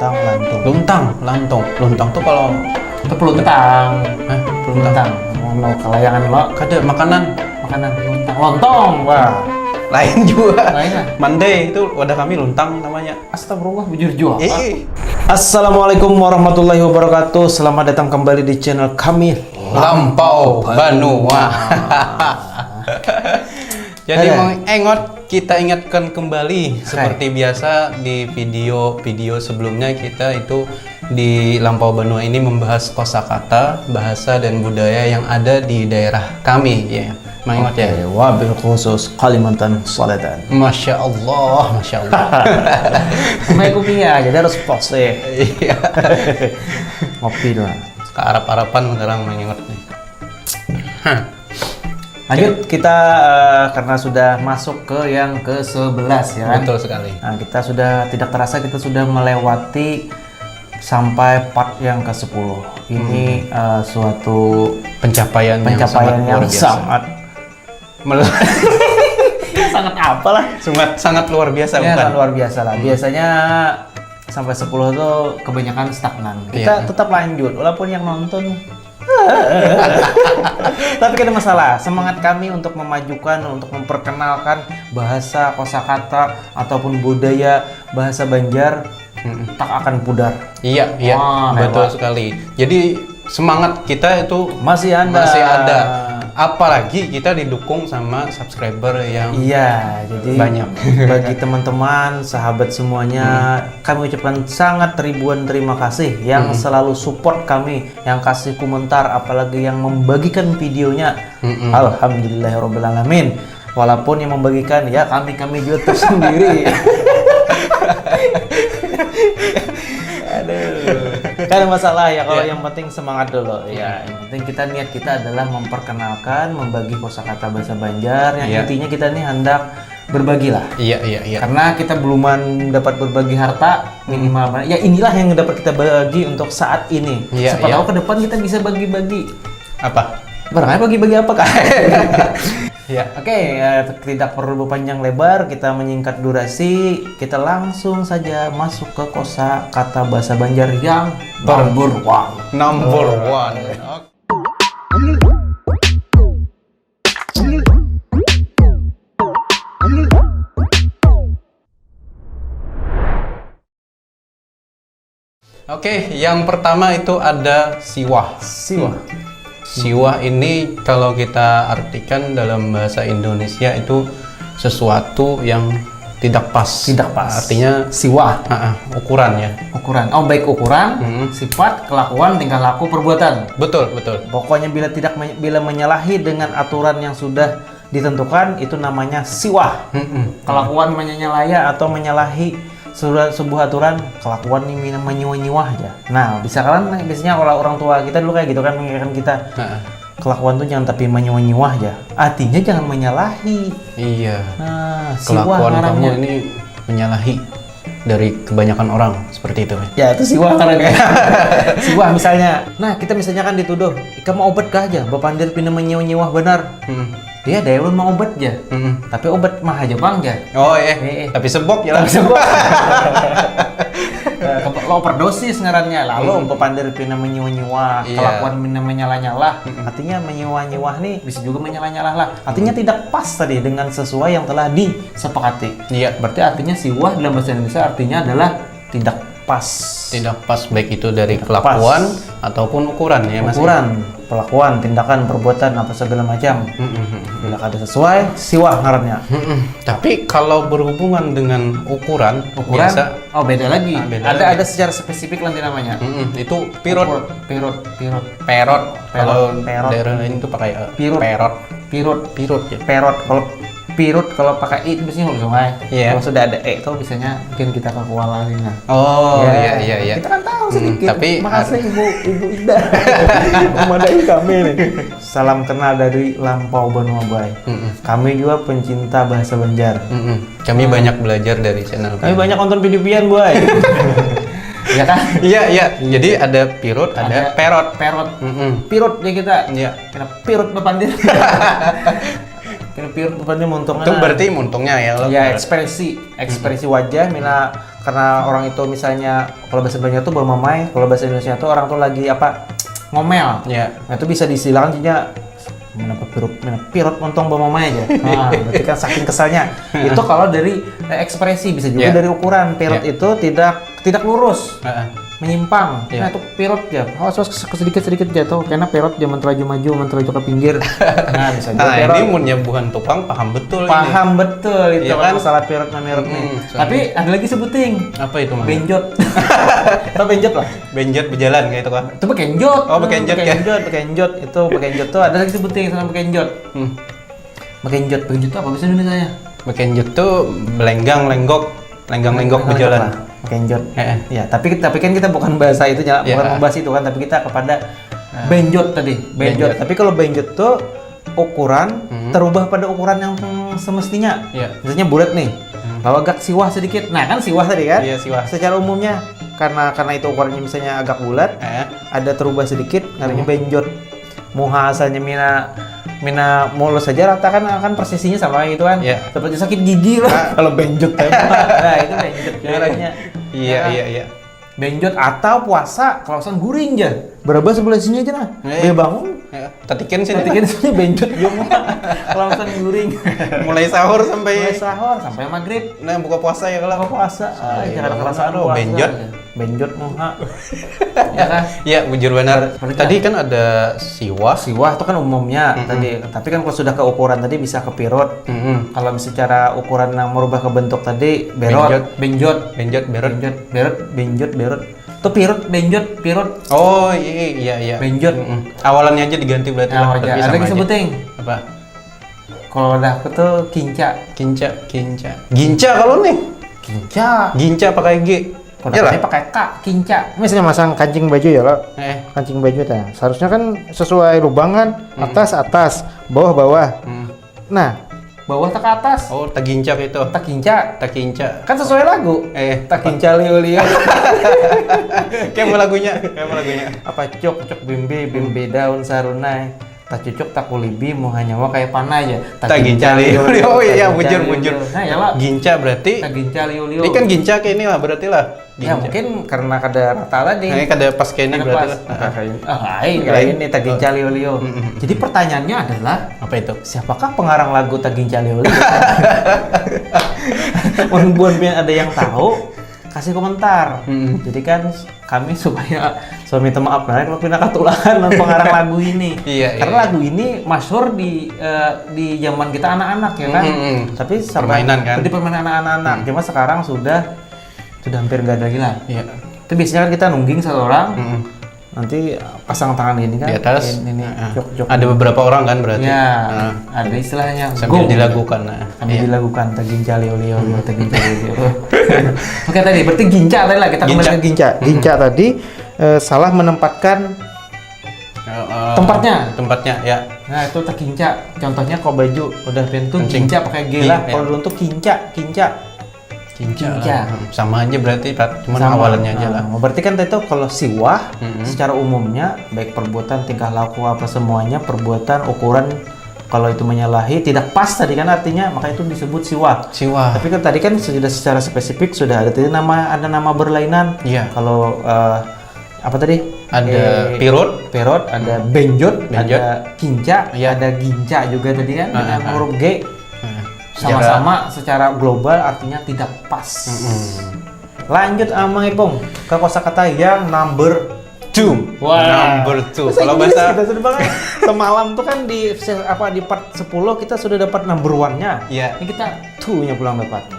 luntang, lantung. Luntang tuh kalau Itu peluntang. peluntang. Mau kelayangan lo. Ada makanan Luntang. Lontong. Wah. lain juga. Lain lah. Mande itu wadah kami luntang namanya. Astagfirullah, bujur jual. Assalamualaikum warahmatullahi wabarakatuh. Selamat datang kembali di channel kami Lampau Banua. Jadi mengengot kita ingatkan kembali seperti biasa di video sebelumnya kita itu di Lampau Banua ini membahas kosakata, bahasa dan budaya yang ada di daerah kami ya. Mengingat ya. wabil khusus Kalimantan Selatan. Masya Allah, Masya Allah. Sampai kupingnya jadi harus pos ya. Iya. Ngopi lah. Ke Arab-Araban sekarang mengingat nih. Lanjut kita karena sudah masuk ke yang ke-11 ya kan? Betul sekali. Nah, kita sudah tidak terasa kita sudah melewati sampai part yang ke-10. Ini suatu Pencapaian yang luar biasa. sangat sangat apalah sangat luar biasa ya, bukan? sangat luar biasa lah. Biasanya sampai 10 tuh kebanyakan stagnan. Kita Iya. tetap lanjut walaupun yang nonton tapi tidak masalah. Semangat kami untuk memajukan, untuk memperkenalkan bahasa, kosakata ataupun budaya bahasa Banjar tak akan pudar. Iya, Wah, betul lewat. sekali. Jadi semangat kita itu Masih ada. Apalagi kita didukung sama subscriber yang Iya, jadi banyak. bagi teman-teman, sahabat semuanya, kami ucapkan sangat ribuan terima kasih yang selalu support kami, yang kasih komentar, apalagi yang membagikan videonya. Alhamdulillahirabbil alamin. Walaupun yang membagikan ya kami juga tersendiri. Aduh, kan masalah ya kalau yang penting semangat dulu ya. Yang penting kita niat kita adalah memperkenalkan, membagi kosakata bahasa Banjar yang intinya kita nih hendak berbagi lah. Iya. Karena kita belum dapat berbagi harta minimal ya inilah yang dapat kita bagi untuk saat ini. Iya, Siapa iya. tahu ke depan kita bisa bagi-bagi. Apa? Barangnya bagi-bagi apa kak? Iya. Oke, tidak perlu berpanjang lebar, kita menyingkat durasi, kita langsung saja masuk ke kosakata bahasa Banjar yang number one. Number one. Oke, yang pertama itu ada siwah. Siwah. Siwah ini kalau kita artikan dalam bahasa Indonesia itu sesuatu yang tidak pas. Tidak pas. Artinya Siwah, ukuran ya. ukuran. Oh, baik ukuran, sifat, kelakuan, tingkah laku, perbuatan. Betul. Pokoknya bila menyalahi dengan aturan yang sudah ditentukan itu namanya siwah. Kelakuan menyalahi atau menyalahi sebuah aturan, kelakuan ini menyiwah-nyiwah aja. Nah, biasanya kalau orang tua kita dulu kayak gitu kan mengingatkan kita. Kelakuan tuh jangan tapi menyiwah-nyiwah aja. Artinya jangan menyalahi. Iya. Nah, siwah Kelakuan kamu ngarannya. ini menyalahi dari kebanyakan orang seperti itu. Ya itu siwah ngarannya. Siwah misalnya. Nah, kita misalnya kan dituduh, kamu obat kah aja? Bapandir pindah menyiwah-nyiwah benar. Dia ada yang mau obat aja. Tapi obat mah aja bang aja. Oh iya. Tapi sebok ya. Lo overdosis ngarannya lalu pepandir pina menyiwah-nyiwah, kelakuan pina menyala-nyala. Artinya menyiwah-nyiwah nih bisa juga menyala-nyala lah. Artinya tidak pas tadi dengan sesuai yang telah disepakati. Iya. Berarti artinya siwah dalam bahasa Indonesia artinya adalah tidak pas. Tidak pas baik itu dari kelakuan ataupun ukuran ya Mas. Ukuran, pelakuan, tindakan, perbuatan apa segala macam. Bila ada sesuai, siwah ngarannya. Tapi kalau berhubungan dengan ukuran biasa Oh beda lagi. beda Ada secara spesifik nanti namanya. itu pirot. Perot. Kalau Perot. daerah lain itu pakai Pirot. pirot ya. Perot. Kalau pirut kalau pakai i itu biasanya nggak sungai. Iya. Kalau sudah ada e itu biasanya bikin kita kewalahan. Oh iya. Kita kan tahu sedikit. Tapi makasih ibu Ida memadai kami nih. Salam kenal dari Lampau Banua Bay. Kami juga pencinta bahasa Banjar. Kami banyak belajar dari channel Kami banyak nonton video-videoan Bay. Ya kan? Iya. Jadi ada pirot, ada perot. Pirut ya kita. Iya. Kena pirut bepandir. Kena pirut bepandir montongnya. Itu berarti untungnya ya lo. Ya ekspresi wajah mina karena orang itu misalnya kalau bahasa Belanda tuh bermamai, kalau bahasa Indonesia tuh orang tuh lagi apa ngomel. Ya. Nah itu bisa diistilahkan jadinya pirot untung bermamai aja. Nah, berarti kan saking kesalnya. Itu kalau dari ekspresi, bisa juga dari ukuran. Pirot itu tidak lurus. Menyimpang. Iya. Nah itu pirot ya. Awas sedikit jatuh karena pirot dia menteraju maju, menteraju ke pinggir. Nah bisa juga Nah, pirot. ini mun bukan tukang paham betul Paham betul itu Iya kan kan? masalah pirot memerot nih. soalnya. Tapi ada lagi sebuting. ini. Apa itu Mas? Benjot. Atau benjot lah. Benjot berjalan kayak itu kan. Itu bekenjot. Oh, bekenjot ya. Bekenjot itu bekenjot tuh ada lagi sebuting sama bekenjot. Bekenjot itu apa bahasa Indonesia? Bekenjot tuh lenggok berjalan. Bekenjot. Eh. Ya, tapi kan kita bukan bahasa itu ya, Ya. bukan membahas itu kan, tapi kita kepada benjot tadi. Benjot. Tapi kalau benjot tuh ukuran terubah pada ukuran yang semestinya. Iya. Misalnya bulat nih. Kalau agak siwah sedikit. Nah, kan siwah tadi kan? Iya, siwah. Secara umumnya karena itu ukurannya misalnya agak bulat, ada terubah sedikit namanya benjot. Muha asalnya mina mulus saja rata kan akan persisinya sama itu kan. Iya. Seperti sakit gigi lah kalau benjot nah itu benjot caranya. Iya. Benjot atau puasa kalau pesan guring aja. Berapa sebelah sini aja nah. Dia bangun Tatikin sini. tatikin sini benjot juga. Kalau pesan guring. Mulai sahur Mulai sampai sahur sampai maghrib. nah buka puasa ya kalau Puasa. Jangan kerasaan aduh, puasa. benjot. Benjot muha. Ya kan? Iya, bujur benar. Seperti Tadi kan ada siwah. Siwah itu kan umumnya tadi, tapi kan kalau sudah ke ukuran tadi bisa ke pirot. Kalau secara ukuran yang merubah ke bentuk tadi berot, benjot, Benjot berot. berot. Itu pirot, benjot, pirot, Oh iya. benjot. Awalannya aja diganti berarti Nah, tapi ada sama lagi aja. sebuting. Apa? Kalau udah aku tuh kinca. Ginca kalau nih. Kinca. Ginca pakai G. Kalau Iyalah. tadi pakai K, kinca. Misalnya masang kancing baju ya lo. Kancing baju tanya. Seharusnya kan sesuai lubang kan, atas, bawah. Nah, bawah tak ke atas. Oh, tagincak itu. Tak kinca. Takinca. Kan sesuai lagu. Tak kinca lio. Kayak mau lagunya. Apa cok bimbe daun sarunai. Tak cucuk tak kulibi mau hanyawa kayak panai ya. Tak ginca lio. Oh iya, bujur. Nah, ya lah. Ginca berarti. Tak ginca lio. Ini kan ginca kayak ini lah berarti lah. Ya Ginca. mungkin karena kada rata tadi. Nah, ini kada pas kayak ini Kada berarti pas. lah. Lain nih tak ginca lio. Jadi pertanyaannya adalah Apa itu? siapakah pengarang lagu tak ginca lio? Buan ada yang tahu kasih komentar. Jadi kan kami supaya suami maaf nah kalau pindah ketularan dan pengarang lagu ini. Iya, Karena iya. lagu ini masyhur di zaman kita anak-anak ya kan. Tapi Permainan kan? Di permainan anak-anak. Cuma sekarang sudah hampir nggak ada lagi lah. Iya. Itu biasanya kan kita nungging satu orang. Nanti pasang tangan ini kan Di atas. ini jok. Ada beberapa orang kan berarti. Ya, Nah, ada istilahnya sambil go. dilakukan. Nah. Kami Iya. dilakukan taging calio taging calio. Oke tadi berarti ginca tadi lah kita kembali Ginca. ke ginca. Ginca tadi salah menempatkan tempatnya. Ya. Nah itu terginca. Contohnya kalau baju udah pintu Kencing. ginca pakai G lah. Iya. Kalau dulu tuh kinca. Ginca. Ginca. Sama aja berarti, Pak. Cuman Sama. awalannya aja lah. Nah, berarti kan itu kalau siwah secara umumnya baik perbuatan, tingkah laku apa semuanya perbuatan ukuran kalau itu menyalahi tidak pas tadi kan artinya maka itu disebut siwah. Siwah. Tapi kan tadi kan sudah secara spesifik sudah ada tadi ada nama berlainan. Iya. Kalau apa tadi? Ada pirot. Ada benjot, Benjot. ada kinca, Iya. ada ginca juga tadi kan dengan huruf G. Nah, Sama-sama secara global artinya tidak pas. Lanjut Amang Ipong ke kosakata yang number 2. Number 2. Kalau bahasa kita sudah banget. Semalam tuh kan di part 10 kita sudah dapat number 1-nya. Iya. Ini kita 2-nya pulang dapat.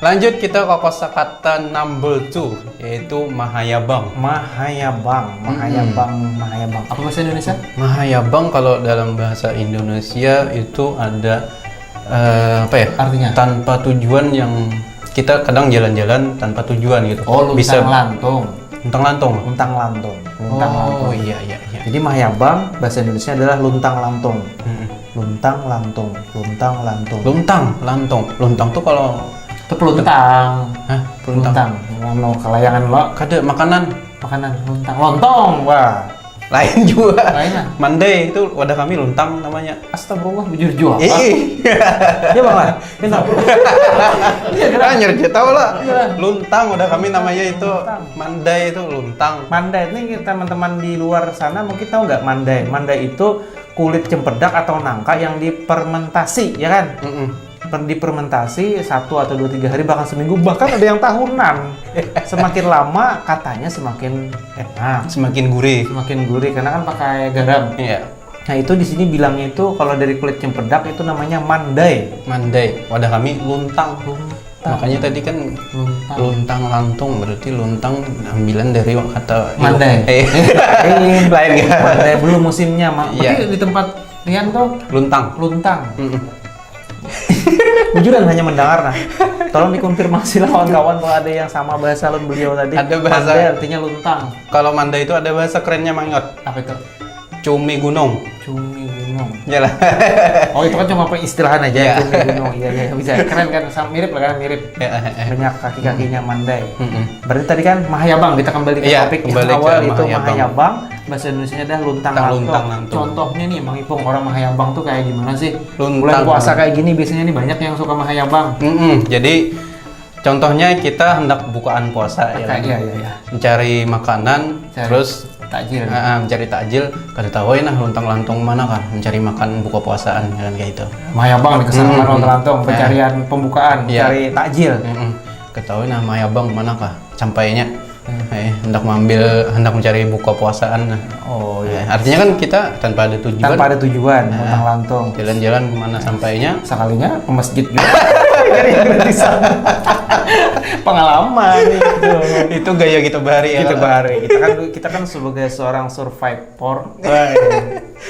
lanjut kita ke kosakata number 2 yaitu Mahayabang. Mahayabang. Apa bahasa Indonesia? Mahayabang kalau dalam bahasa Indonesia itu ada apa ya? Artinya? Tanpa tujuan yang kita kadang jalan-jalan tanpa tujuan gitu. Oh, bisa lantung. luntang-lantung. Luntang lantung. Oh iya. Jadi Mahayabang bahasa Indonesia adalah luntang lantung. Luntang lantung. Luntang tuh kalau Itu peluntang. hah, peluntang. Mau kelayangan lo. Kada makanan. Makanan luntang. Lontong. Wah. Lain juga. Lain lah. Mandai itu wadah kami luntang namanya. Astagfirullah, bujur jual. Ya bang lah, pintar. Anjir, kita tahu lah. Iya. Luntang wadah kami namanya itu. Luntang. Mandai itu luntang. Mandai ini teman-teman di luar sana mungkin tahu nggak mandai? Mandai itu kulit cempedak atau nangka yang difermentasi, ya kan? Difermentasi 1 atau 2 3 hari bahkan seminggu, bahkan ada yang tahunan. Semakin lama katanya semakin enak, Semakin gurih. semakin gurih karena kan pakai garam. Iya. Nah itu di sini bilangnya itu kalau dari kulit cempedak itu namanya mandai. Mandai. Wadah kami luntang. Makanya tadi kan Luntang. luntang lantung, berarti luntang ambilan dari kata Mandai. Lain ya. Mandai belum musimnya, Iya. Berarti di tempat Rian tuh Luntang. luntang. Mm-mm. Bujuran hanya mendengar nah. Tolong dikonfirmasi lah kawan-kawan kalau ada yang sama bahasa beliau tadi. Ada bahasa- Mandai artinya luntang. Kalau Mandai itu ada bahasa kerennya Mangot. Apa itu? Cumi gunung. Cumi gunung. Yalah. Oh itu kan cuma istilahan aja. Iya. Cumi gunung. Iya bisa. Keren kan, mirip lah kan, mirip. Banyak kaki-kakinya mandai. Mm-mm. Berarti tadi kan Mahayabang, kita kembali ke Iya, topik kembali yang ke awal itu Mahayabang. Mahayabang. Bahasa Indonesia dah luntang lantung. Luntang lantung. Contohnya nih, Mang Ipung, orang Mahayabang tuh kayak gimana sih? Luntang. Bulan puasa kayak gini biasanya nih banyak yang suka Mahayabang. Jadi contohnya kita hendak bukaan puasa ya kan? Iya. Mencari makanan, Cari terus takjil. mencari takjil. Kata tahu nah luntang lantung mana kan? Mencari makan buka puasaan ya kan kayak gitu. Mahayabang nih kesana lontong-lontong, Nah. pencarian pembukaan, Iya. Cari takjil. Ketahui nah Mayabang mana kah? Sampainya hendak mencari buka puasaan. Nah. Oh iya. Artinya kan kita tanpa ada tujuan. Tanpa ada tujuan, luntang lantung. Jalan-jalan kemana sampainya? sekalinya ke masjid juga. Pengalaman itu. Itu gaya kita bahari ya. Kita bahari. Kita kan sebagai seorang survivor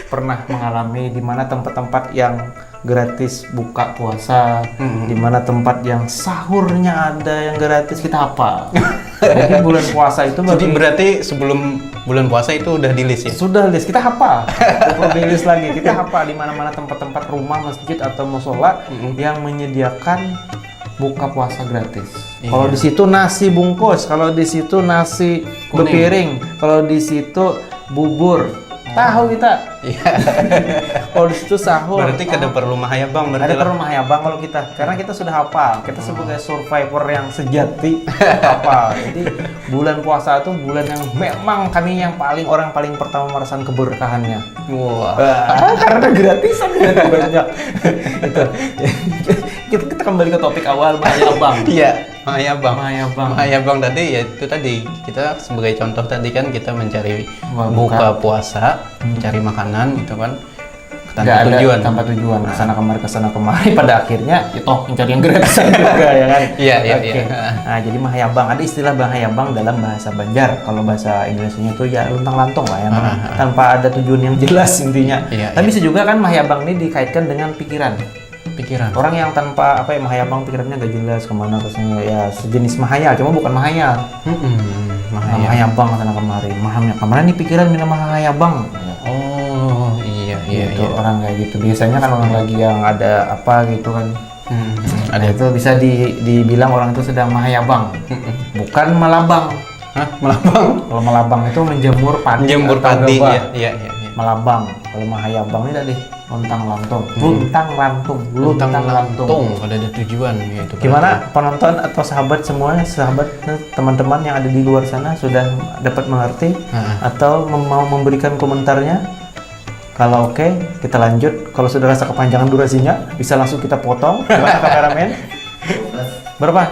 pernah mengalami di mana tempat-tempat yang gratis buka puasa, di mana tempat yang sahurnya ada yang gratis kita apa. Jadi bulan puasa itu Jadi bagi berarti sebelum bulan puasa itu udah di list ya? sudah list kita hafal. Perlu di list lagi. Kita hafal di mana-mana tempat-tempat rumah, masjid atau musola yang menyediakan buka puasa gratis. Iya. Kalau di situ nasi bungkus, kalau di situ nasi Kuning. bepiring, kalau di situ bubur. Tahu kita. Iya. Kalau di situ sahur. Berarti kada perlu Mahayabang berarti Ada lah. perlu Mahayabang kalau kita, karena kita sudah hafal. Kita sebagai survivor yang sejati hafal. Jadi bulan puasa itu bulan yang memang kami yang orang paling pertama merasakan keberkahannya. Wah. Karena gratisan banyak. Itu. kita kembali ke topik awal Mahayabang. Iya, Mahayabang. Mahayabang. Mahayabang tadi ya itu tadi kita sebagai contoh tadi kan kita mencari Wah, buka puasa, mencari makanan gitu kan Nggak tanpa ada tujuan. tanpa tujuan, kesana kemari pada akhirnya ya toh mencari yang gratisan juga ya kan. Iya, iya, Oke. iya. Nah, jadi Mahayabang ada istilah Mahayabang dalam bahasa Banjar. Kalau bahasa Indonesianya itu ya luntang lantung lah ya, tanpa ada tujuan yang jelas intinya. Iya, Tapi bisa juga kan Mahayabang ini dikaitkan dengan pikiran. Pikiran. Orang yang tanpa Mahayabang pikirannya gak jelas kemana kesana ya sejenis mahayal, cuma bukan mahayal. Mahayabang kesana kemari. Kemana nih pikiran mina Mahayabang? Oh, iya, iya, Gitu, iya. orang kayak gitu. Biasanya kan orang lagi yang ada apa gitu kan. Ada Itu bisa dibilang orang itu sedang Mahayabang. Bukan melabang. Hah, melabang. Kalau melabang itu menjemur padi. Jembur atau padi gabah. ya, iya, iya, iya. Melabang. Kalau Mahayabang ini tadi luntang lantung. Luntang lantung. Luntang Luntang lantung. lantung, kada ada tujuan gitu. Gimana penonton atau sahabat semuanya, teman-teman yang ada di luar sana sudah dapat mengerti atau mau memberikan komentarnya? Kalau oke, kita lanjut. Kalau sudah rasa kepanjangan durasinya, bisa langsung kita potong. Gimana kameramen? Berapa?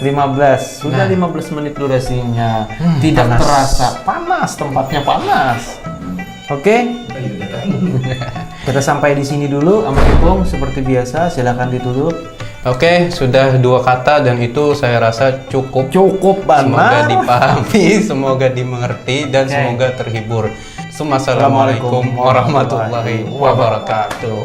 15. Sudah 15 menit durasinya. Tidak panas. terasa. Panas, tempatnya panas. Oke. Kita sampai di sini dulu. Am Ipung seperti biasa, silakan ditutup. Oke, sudah 2 kata dan itu saya rasa cukup. Cukup Semoga banget. dipahami, semoga dimengerti, dan Oke. semoga terhibur. Assalamualaikum warahmatullahi wabarakatuh.